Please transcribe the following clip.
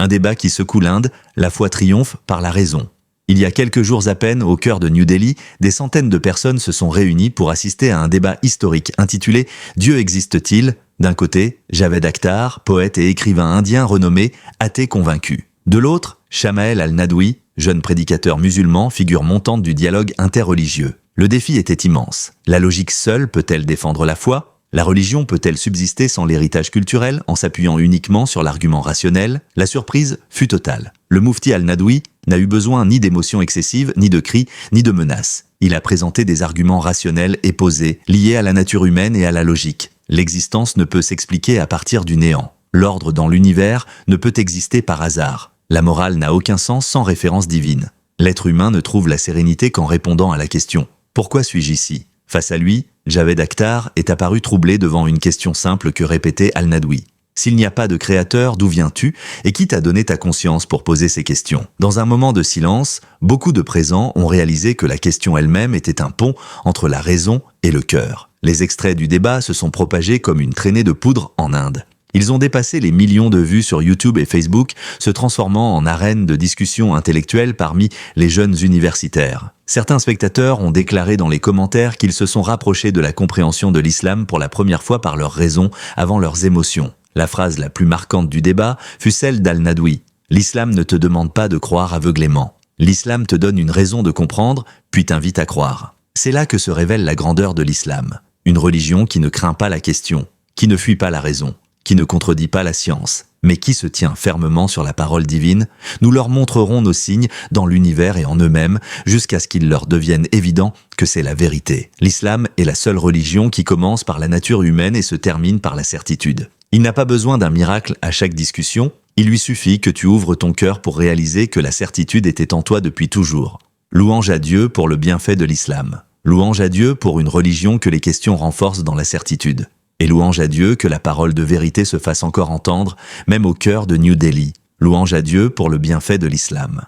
Un débat qui secoue l'Inde, la foi triomphe par la raison. Il y a quelques jours à peine, au cœur de New Delhi, des centaines de personnes se sont réunies pour assister à un débat historique intitulé « Dieu existe-t-il ?» D'un côté, Javed Akhtar, poète et écrivain indien renommé, athée convaincu. De l'autre, Shamael al-Nadwi, jeune prédicateur musulman, figure montante du dialogue interreligieux. Le défi était immense. La logique seule peut-elle défendre la foi ? La religion peut-elle subsister sans l'héritage culturel, en s'appuyant uniquement sur l'argument rationnel ? La surprise fut totale. Le Mufti al-Nadwi n'a eu besoin ni d'émotions excessives, ni de cris, ni de menaces. Il a présenté des arguments rationnels et posés, liés à la nature humaine et à la logique. L'existence ne peut s'expliquer à partir du néant. L'ordre dans l'univers ne peut exister par hasard. La morale n'a aucun sens sans référence divine. L'être humain ne trouve la sérénité qu'en répondant à la question « Pourquoi suis-je ici ?» Face à lui, Javed Akhtar est apparu troublé devant une question simple que répétait al-Nadwi. S'il n'y a pas de créateur, d'où viens-tu ? Et qui t'a donné ta conscience pour poser ces questions ? Dans un moment de silence, beaucoup de présents ont réalisé que la question elle-même était un pont entre la raison et le cœur. Les extraits du débat se sont propagés comme une traînée de poudre en Inde. Ils ont dépassé les millions de vues sur YouTube et Facebook, se transformant en arène de discussion intellectuelle parmi les jeunes universitaires. Certains spectateurs ont déclaré dans les commentaires qu'ils se sont rapprochés de la compréhension de l'islam pour la première fois par leur raison avant leurs émotions. La phrase la plus marquante du débat fut celle d'al-Nadwi. « L'islam ne te demande pas de croire aveuglément. L'islam te donne une raison de comprendre, puis t'invite à croire. » C'est là que se révèle la grandeur de l'islam. Une religion qui ne craint pas la question, qui ne fuit pas la raison, qui ne contredit pas la science, mais qui se tient fermement sur la parole divine. Nous leur montrerons nos signes dans l'univers et en eux-mêmes, jusqu'à ce qu'il leur devienne évident que c'est la vérité. L'islam est la seule religion qui commence par la nature humaine et se termine par la certitude. Il n'a pas besoin d'un miracle à chaque discussion, il lui suffit que tu ouvres ton cœur pour réaliser que la certitude était en toi depuis toujours. Louange à Dieu pour le bienfait de l'islam. Louange à Dieu pour une religion que les questions renforcent dans la certitude. Et louange à Dieu que la parole de vérité se fasse encore entendre, même au cœur de New Delhi. Louange à Dieu pour le bienfait de l'islam.